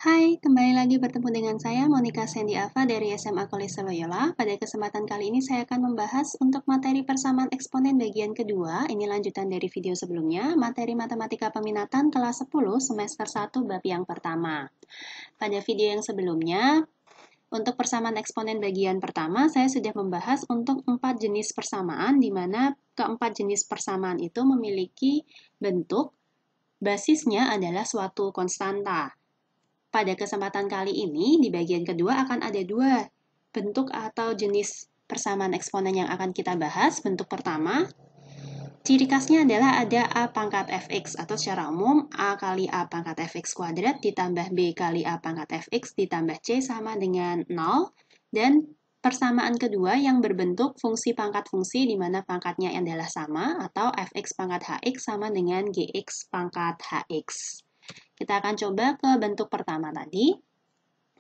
Hai, kembali lagi bertemu dengan saya Monica Sandy Ava dari SMA College Loyola. Pada kesempatan kali ini saya akan membahas untuk materi persamaan eksponen bagian kedua. Ini lanjutan dari video sebelumnya, materi matematika peminatan kelas 10 semester 1 bab yang pertama. Pada video yang sebelumnya, untuk persamaan eksponen bagian pertama, saya sudah membahas untuk 4 jenis persamaan, di mana keempat jenis persamaan itu memiliki bentuk basisnya adalah suatu konstanta. Pada kesempatan kali ini, di bagian kedua akan ada dua bentuk atau jenis persamaan eksponen yang akan kita bahas. Bentuk pertama, ciri khasnya adalah ada A pangkat fx, atau secara umum A kali A pangkat fx kuadrat ditambah B kali A pangkat fx ditambah C sama dengan 0. Dan persamaan kedua yang berbentuk fungsi pangkat fungsi di mana pangkatnya adalah sama, atau fx pangkat hx sama dengan gx pangkat hx. Kita akan coba ke bentuk pertama tadi.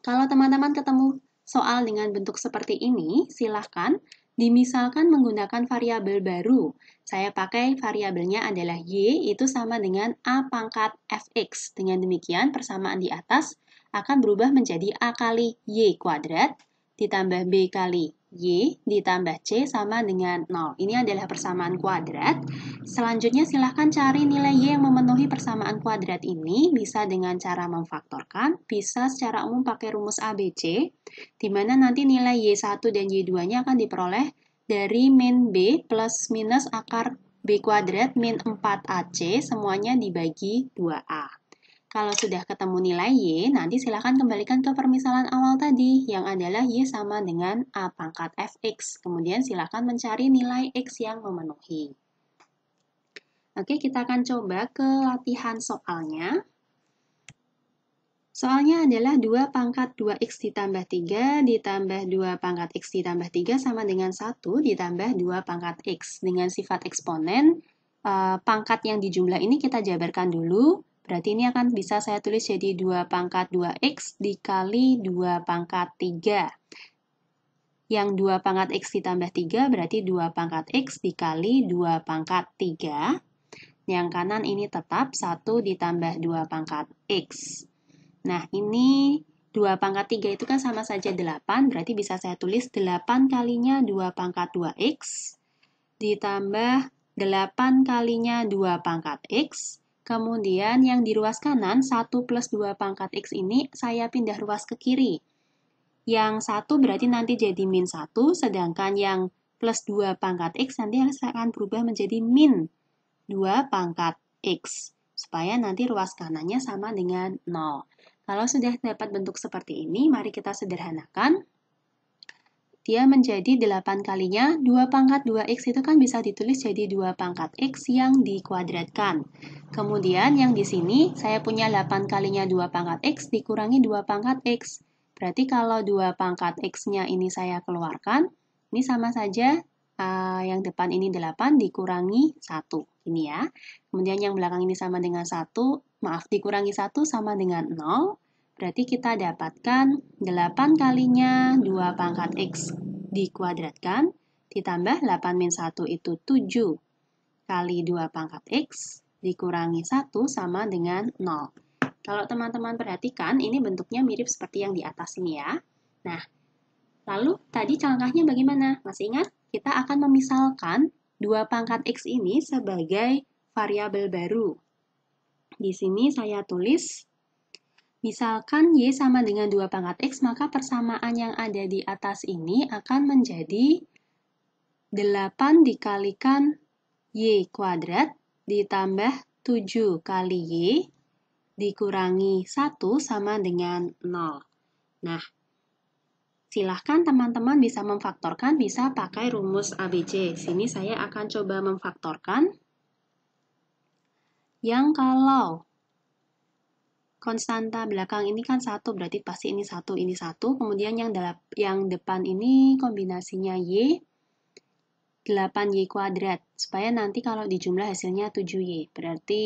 Kalau teman-teman ketemu soal dengan bentuk seperti ini, silahkan dimisalkan menggunakan variabel baru. Saya pakai variabelnya adalah Y, itu sama dengan A pangkat Fx. Dengan demikian, persamaan di atas akan berubah menjadi A kali Y kuadrat, ditambah B kali Y, ditambah C sama dengan 0. Ini adalah persamaan kuadrat. Selanjutnya silahkan cari nilai Y yang memenuhi persamaan kuadrat ini, bisa dengan cara memfaktorkan, bisa secara umum pakai rumus ABC, di mana nanti nilai Y1 dan Y2-nya akan diperoleh dari min B plus minus akar B kuadrat min 4AC, semuanya dibagi 2A. Kalau sudah ketemu nilai Y, nanti silahkan kembalikan ke permisalan awal tadi, yang adalah Y sama dengan A pangkat Fx. Kemudian silahkan mencari nilai X yang memenuhi. Oke, kita akan coba ke latihan soalnya. Soalnya adalah 2 pangkat 2x ditambah 3 ditambah 2 pangkat x ditambah 3 sama dengan 1 ditambah 2 pangkat x. Dengan sifat eksponen, pangkat yang dijumlah ini kita jabarkan dulu. Berarti ini akan bisa saya tulis jadi 2 pangkat 2x dikali 2 pangkat 3. Yang 2 pangkat x ditambah 3 berarti 2 pangkat x dikali 2 pangkat 3. Yang kanan ini tetap 1 ditambah 2 pangkat x. Nah, ini 2 pangkat 3 itu kan sama saja 8, berarti bisa saya tulis 8 kalinya 2 pangkat 2x, ditambah 8 kalinya 2 pangkat x, kemudian yang di ruas kanan, 1 plus 2 pangkat x ini saya pindah ruas ke kiri. Yang 1 berarti nanti jadi min 1, sedangkan yang plus 2 pangkat x nanti akan berubah menjadi min 2 pangkat x, supaya nanti ruas kanannya sama dengan 0. Kalau sudah dapat bentuk seperti ini, mari kita sederhanakan. Dia menjadi 8 kalinya 2 pangkat 2x itu kan bisa ditulis jadi 2 pangkat x yang dikuadratkan. Kemudian yang di sini saya punya 8 kalinya 2 pangkat x dikurangi 2 pangkat x. Berarti kalau 2 pangkat x-nya ini saya keluarkan, ini sama saja yang depan ini 8 dikurangi 1. Ini ya. Kemudian yang belakang ini sama dengan 1, dikurangi 1 sama dengan 0. Berarti kita dapatkan 8 kalinya 2 pangkat x dikuadratkan, ditambah 8 min 1 itu 7 kali 2 pangkat x, dikurangi 1 sama dengan 0. Kalau teman-teman perhatikan, ini bentuknya mirip seperti yang di atas ini ya. Nah, lalu tadi contohnya bagaimana? Masih ingat? Kita akan memisalkan 2 pangkat x ini sebagai variabel baru. Di sini saya tulis, misalkan Y sama dengan 2 pangkat X, maka persamaan yang ada di atas ini akan menjadi 8 dikalikan Y kuadrat ditambah 7 kali Y dikurangi 1 sama dengan 0. Nah, silahkan teman-teman bisa memfaktorkan, bisa pakai rumus ABC. Sini saya akan coba memfaktorkan. Yang kalau konstanta belakang ini kan 1, berarti pasti ini 1, ini 1. Kemudian yang depan ini kombinasinya Y, 8Y kuadrat. Supaya nanti kalau dijumlah hasilnya 7Y. Berarti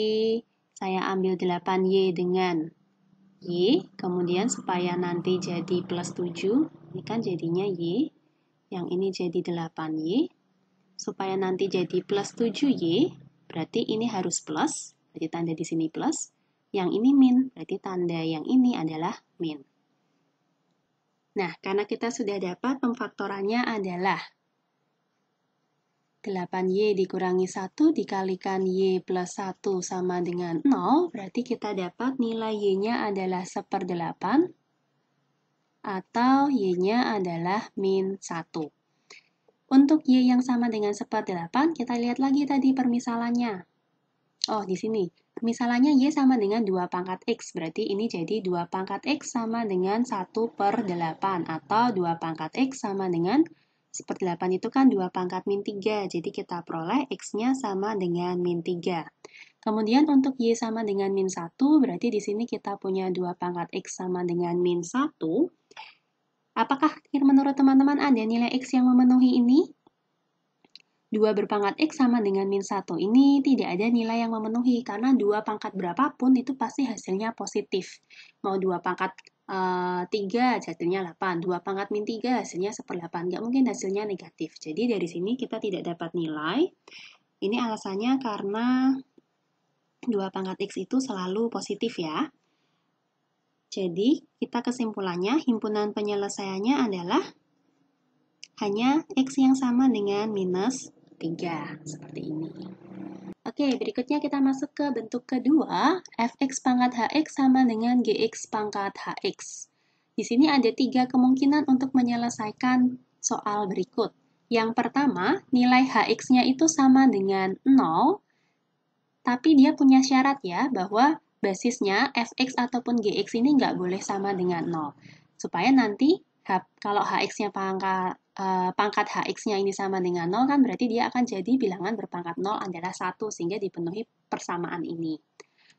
saya ambil 8Y dengan Y, kemudian supaya nanti jadi plus 7, ini kan jadinya Y. Yang ini jadi 8Y. Supaya nanti jadi plus 7Y, berarti ini harus plus, jadi tanda di sini plus. yang ini min, berarti tanda yang ini adalah min. Nah, karena kita sudah dapat pemfaktorannya adalah 8Y dikurangi 1 dikalikan Y plus 1 sama dengan 0, berarti kita dapat nilai Y-nya adalah 1/8 atau Y-nya adalah min 1. Untuk Y yang sama dengan 1/8, kita lihat lagi tadi permisalannya. Oh, di sini. Permisalannya Y sama dengan 2 pangkat X, berarti ini jadi 2 pangkat X sama dengan 1/8, atau 2 pangkat X sama dengan 1/8 itu kan 2 pangkat min 3, jadi kita peroleh X-nya sama dengan min 3. Kemudian untuk Y sama dengan min 1, berarti di sini kita punya 2 pangkat X sama dengan min 1. Apakah menurut teman-teman ada nilai X yang memenuhi ini? 2 berpangkat X sama dengan min 1. Ini tidak ada nilai yang memenuhi, karena 2 pangkat berapapun itu pasti hasilnya positif. Mau 2 pangkat 3 hasilnya 8, 2 pangkat min 3 hasilnya 1/8. Nggak mungkin hasilnya negatif. Jadi dari sini kita tidak dapat nilai. Ini alasannya karena 2 pangkat X itu selalu positif ya. Jadi kita kesimpulannya, himpunan penyelesaiannya adalah hanya X yang sama dengan minus 3, seperti ini. Oke, berikutnya kita masuk ke bentuk kedua, fx pangkat hx sama dengan gx pangkat hx. Di sini ada 3 kemungkinan untuk menyelesaikan soal berikut. Yang pertama, nilai hx-nya itu sama dengan 0, tapi dia punya syarat ya, bahwa basisnya fx ataupun gx ini nggak boleh sama dengan 0. Supaya nanti, kalau hx-nya pangkat hx-nya ini sama dengan 0 kan berarti dia akan jadi bilangan berpangkat 0 adalah 1 sehingga dipenuhi persamaan ini.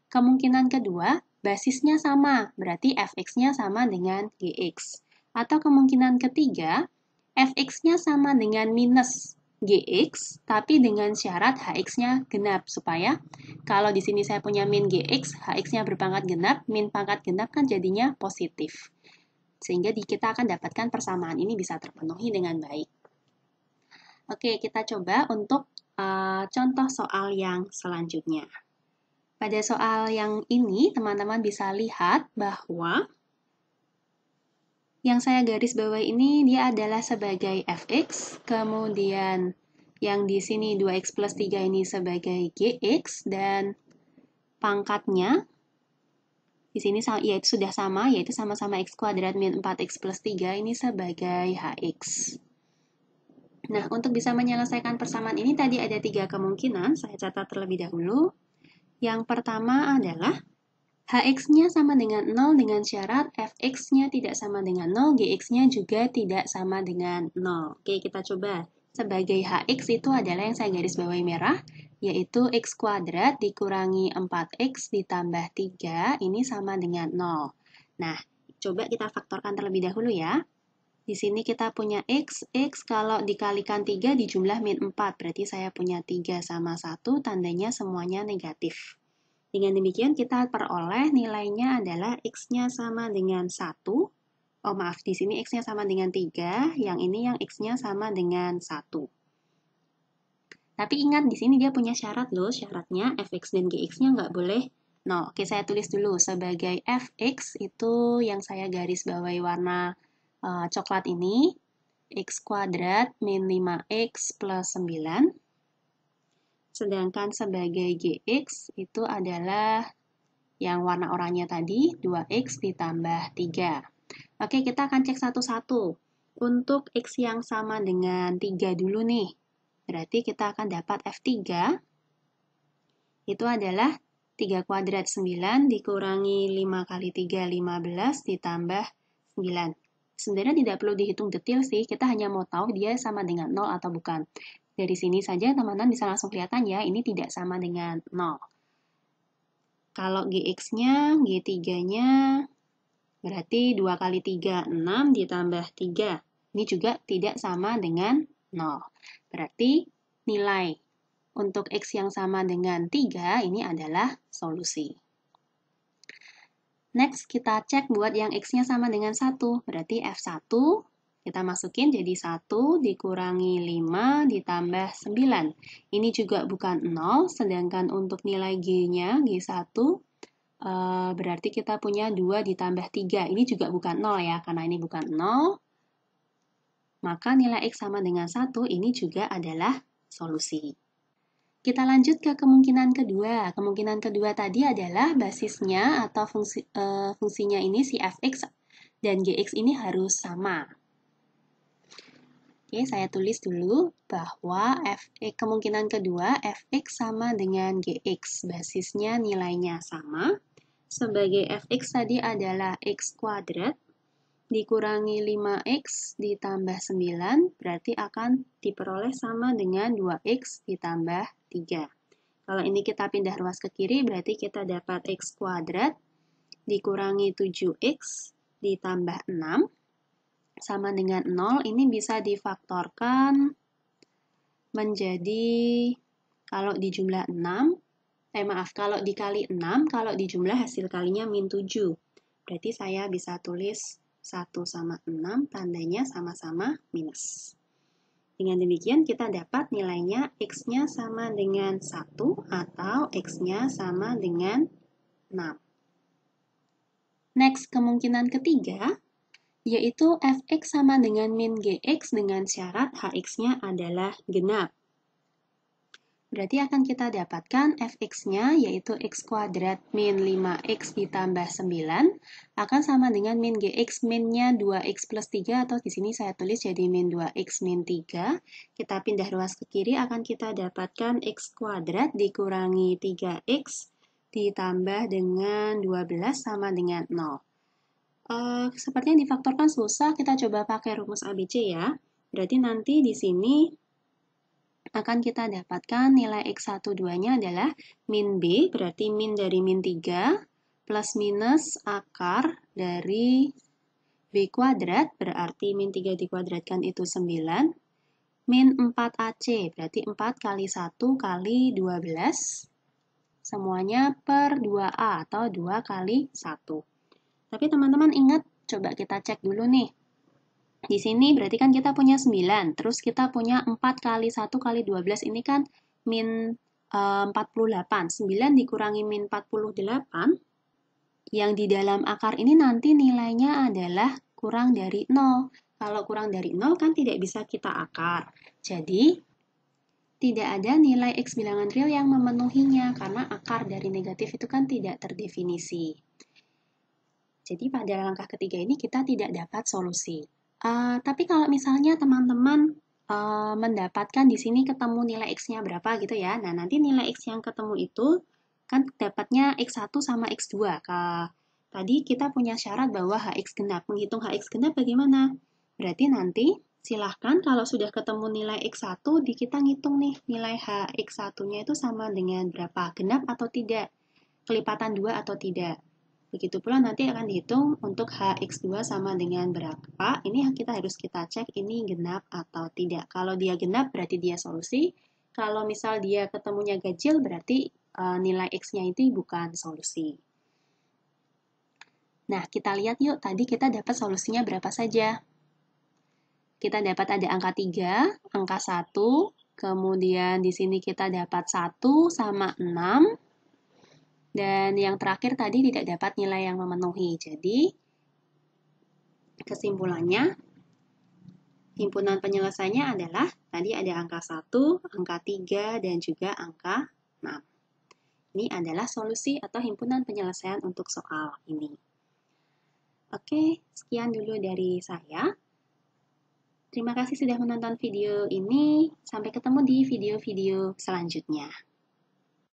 Kemungkinan kedua, basisnya sama, berarti fx-nya sama dengan gx. Atau kemungkinan ketiga, fx-nya sama dengan minus gx, tapi dengan syarat hx-nya genap, supaya kalau di sini saya punya min gx, hx-nya berpangkat genap, min pangkat genap kan jadinya positif. Sehingga kita akan dapatkan persamaan ini bisa terpenuhi dengan baik. Oke, kita coba untuk contoh soal yang selanjutnya. Pada soal yang ini, teman-teman bisa lihat bahwa yang saya garis bawahi ini dia adalah sebagai fx, kemudian yang di sini 2x plus 3 ini sebagai gx, dan pangkatnya di sini yaitu sudah sama, yaitu sama-sama x kuadrat min 4x plus 3 ini sebagai hx. Nah, untuk bisa menyelesaikan persamaan ini tadi ada 3 kemungkinan, saya catat terlebih dahulu. Yang pertama adalah hx-nya sama dengan 0 dengan syarat fx-nya tidak sama dengan 0, gx-nya juga tidak sama dengan 0. Oke, kita coba. Sebagai hx itu adalah yang saya garis bawahi merah, yaitu x kuadrat dikurangi 4x ditambah 3, ini sama dengan 0. Nah, coba kita faktorkan terlebih dahulu ya. Di sini kita punya x kalau dikalikan 3 dijumlah min 4, berarti saya punya 3 sama 1, tandanya semuanya negatif. Dengan demikian kita peroleh nilainya adalah x-nya sama dengan 1. Oh maaf, di sini x-nya sama dengan 3, yang ini yang x-nya sama dengan 1. Tapi ingat, di sini dia punya syarat loh, syaratnya fx dan gx-nya nggak boleh 0. Oke, saya tulis dulu sebagai fx itu yang saya garis bawahi warna coklat ini, x kuadrat min 5x plus 9. Sedangkan sebagai gx itu adalah yang warna oranye tadi, 2x ditambah 3. Oke, kita akan cek satu-satu. Untuk x yang sama dengan 3 dulu nih. Berarti kita akan dapat F3. Itu adalah 3 kuadrat 9 dikurangi 5 kali 3, 15 ditambah 9. Sebenarnya tidak perlu dihitung detail sih, kita hanya mau tahu dia sama dengan 0 atau bukan. Dari sini saja teman-teman bisa langsung kelihatan ya, ini tidak sama dengan 0. Kalau gx-nya, g3-nya, berarti 2 kali 3, 6 ditambah 3. Ini juga tidak sama dengan 0. Berarti nilai untuk x yang sama dengan 3 ini adalah solusi. Next, kita cek buat yang x-nya sama dengan 1. Berarti F1 kita masukin jadi 1 dikurangi 5 ditambah 9. Ini juga bukan 0, sedangkan untuk nilai G-nya, G1, berarti kita punya 2 ditambah 3. Ini juga bukan 0 ya, karena ini bukan 0. Maka nilai X sama dengan 1, ini juga adalah solusi. Kita lanjut ke kemungkinan kedua. Kemungkinan kedua tadi adalah basisnya atau fungsinya ini si fx dan gx ini harus sama. Oke, saya tulis dulu bahwa kemungkinan kedua fx sama dengan gx. Basisnya nilainya sama. Sebagai fx tadi adalah x kuadrat dikurangi 5x ditambah 9, berarti akan diperoleh sama dengan 2x ditambah 3. Kalau ini kita pindah ruas ke kiri, berarti kita dapat x kuadrat dikurangi 7x ditambah 6, sama dengan 0. Ini bisa difaktorkan menjadi, kalau dijumlah 6, kalau dikali 6, kalau dijumlah hasil kalinya min 7. Berarti saya bisa tulis 1 sama 6, tandanya sama-sama minus. Dengan demikian kita dapat nilainya X-nya sama dengan 1 atau X-nya sama dengan 6. Next, kemungkinan ketiga, yaitu Fx sama dengan min Gx dengan syarat Hx-nya adalah genap. Berarti akan kita dapatkan fx-nya yaitu x kuadrat min 5x ditambah 9 akan sama dengan min gx, minnya 2x plus 3 atau di sini saya tulis jadi min 2x min 3. Kita pindah ruas ke kiri akan kita dapatkan x kuadrat dikurangi 3x ditambah dengan 12 sama dengan 0. Sepertinya difaktorkan susah, kita coba pakai rumus ABC ya. Berarti nanti di sini akan kita dapatkan nilai X12-nya adalah min B, berarti min dari min 3, plus minus akar dari B kuadrat, berarti min 3 dikuadratkan itu 9, min 4AC, berarti 4 kali 1 kali 12, semuanya per 2A atau 2 kali 1. Tapi teman-teman ingat, coba kita cek dulu nih. Di sini berarti kan kita punya 9, terus kita punya 4 kali 1 kali 12, ini kan min 48. 9 dikurangi min 48, yang di dalam akar ini nanti nilainya adalah kurang dari 0. Kalau kurang dari 0 kan tidak bisa kita akar. Jadi, tidak ada nilai X bilangan real yang memenuhinya, karena akar dari negatif itu kan tidak terdefinisi. Jadi pada langkah ketiga ini kita tidak dapat solusi. Tapi kalau misalnya teman-teman mendapatkan di sini ketemu nilai X-nya berapa gitu ya. Nah, nanti nilai X yang ketemu itu kan dapatnya X1 sama X2. Tadi kita punya syarat bahwa HX genap. Menghitung HX genap bagaimana? Berarti nanti silahkan kalau sudah ketemu nilai X1, kita ngitung nih nilai HX1-nya itu sama dengan berapa? Genap atau tidak? Kelipatan 2 atau tidak? Begitu pula nanti akan dihitung untuk Hx2 sama dengan berapa. Ini yang kita harus kita cek ini genap atau tidak. Kalau dia genap berarti dia solusi. Kalau misal dia ketemunya ganjil berarti nilai X-nya itu bukan solusi. Nah, kita lihat yuk. Tadi kita dapat solusinya berapa saja. Kita dapat ada angka 3, angka 1, kemudian di sini kita dapat 1 sama 6, dan yang terakhir tadi tidak dapat nilai yang memenuhi. Jadi, kesimpulannya, himpunan penyelesaiannya adalah tadi ada angka 1, angka 3, dan juga angka 6. Ini adalah solusi atau himpunan penyelesaian untuk soal ini. Oke, sekian dulu dari saya. Terima kasih sudah menonton video ini. Sampai ketemu di video-video selanjutnya.